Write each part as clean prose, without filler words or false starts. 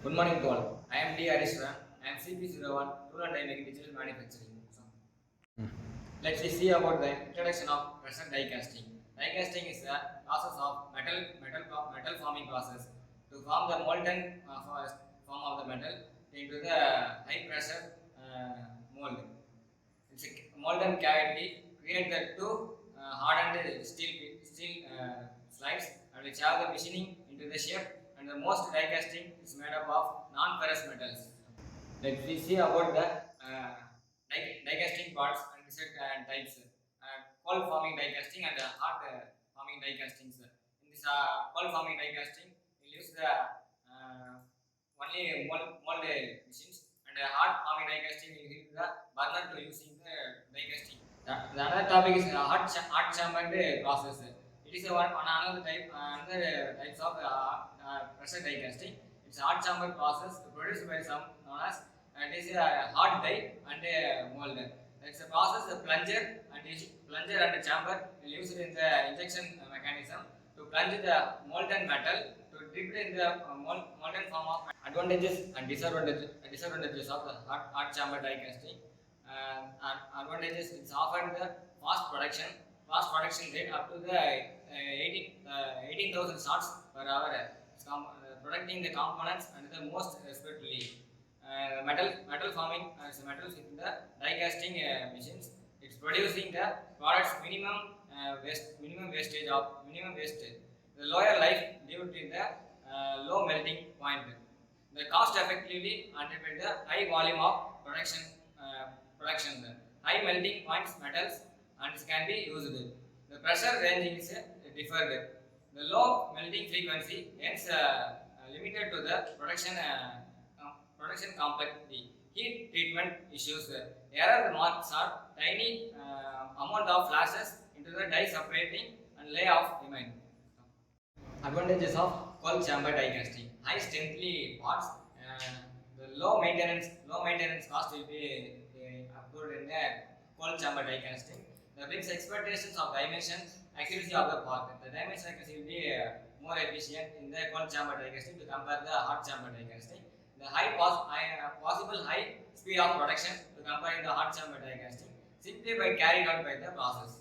Good morning to all. I am D. Harishwaran. I am CP01, Tool and Die Making Digital Manufacturing. So, let's see about the introduction of pressure die casting. Die casting is the process of metal forming process to form the molten form of the metal into the high pressure mold. It's a molten cavity create the two hardened steel slides and which have the machining into the shape, and the most die casting is made up of non-ferrous metals. Let we see about the die casting parts and different types. Cold forming die casting and hot forming die castings. In this cold forming die casting, we use the only mold machines, and hot forming die casting we use the burner to using the die casting. The another topic is hot chamber process. It is another types of pressure die casting. It's a hot chamber process produced by some known as, and it is a hot die and a mold. It's a process of plunger and chamber used in the injection mechanism to plunge the molten metal to dip it in the molten form of. Advantages and disadvantages of the hot chamber die casting. Advantages: it's offered the fast production rate up to the 18,000 shots per hour. It's protecting the components and the most speedily. Metal forming metals in the die casting machines. It's producing the products minimum wastage. The lower life due to the low melting point. The cost effectively underpin the high volume of production. The high melting points metals and can be used. The pressure ranging is differed. The low melting frequency hence limited to the production complexity. Heat treatment issues. Error marks are tiny amount of flashes into the die separating and layoff remain. Advantages of cold chamber die casting: high strengthly parts, the low maintenance cost will be approved in the cold chamber die casting. The brings expectations of dimension accuracy of the part. The dimension accuracy will be more efficient in the cold chamber die casting to compare the hot chamber die casting. The possible high speed of production to compare the hot chamber die casting simply by carried out by the process.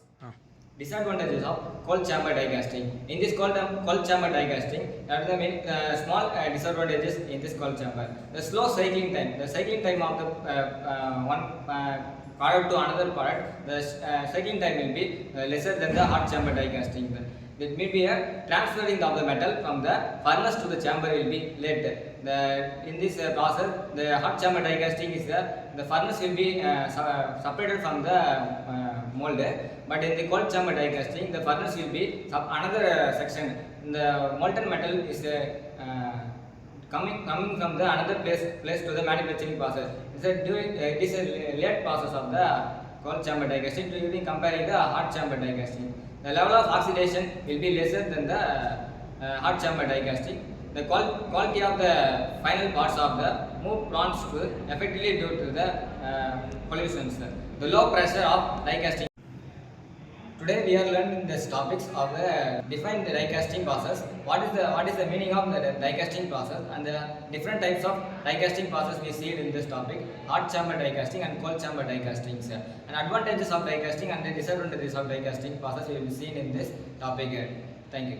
Disadvantages of cold chamber die casting. In this cold chamber die casting, there are the main small disadvantages in this cold chamber. The slow cycling time. The cycling time of the one product to another product, the cycling time will be lesser than the hot chamber die casting. That may be a transferring of the metal from the furnace to the chamber will be late. In this process, the hot chamber die casting is the furnace will be separated from the mold, but in the cold chamber die casting, the furnace will be another section. The molten metal is coming from the another place to the manufacturing process. It is a late process of the cold chamber die casting to comparing the hot chamber die casting. The level of oxidation will be lesser than the hot chamber die casting. The quality of the final parts of the move plants to effectively due to the pollutions. The low pressure of die casting. Today we are learning these topics of define the die casting process. What is the meaning of the die casting process and the different types of die casting process we see in this topic: hot chamber die casting and cold chamber die castings. And advantages of die casting and the disadvantages of die casting process we will see in this topic. Thank you.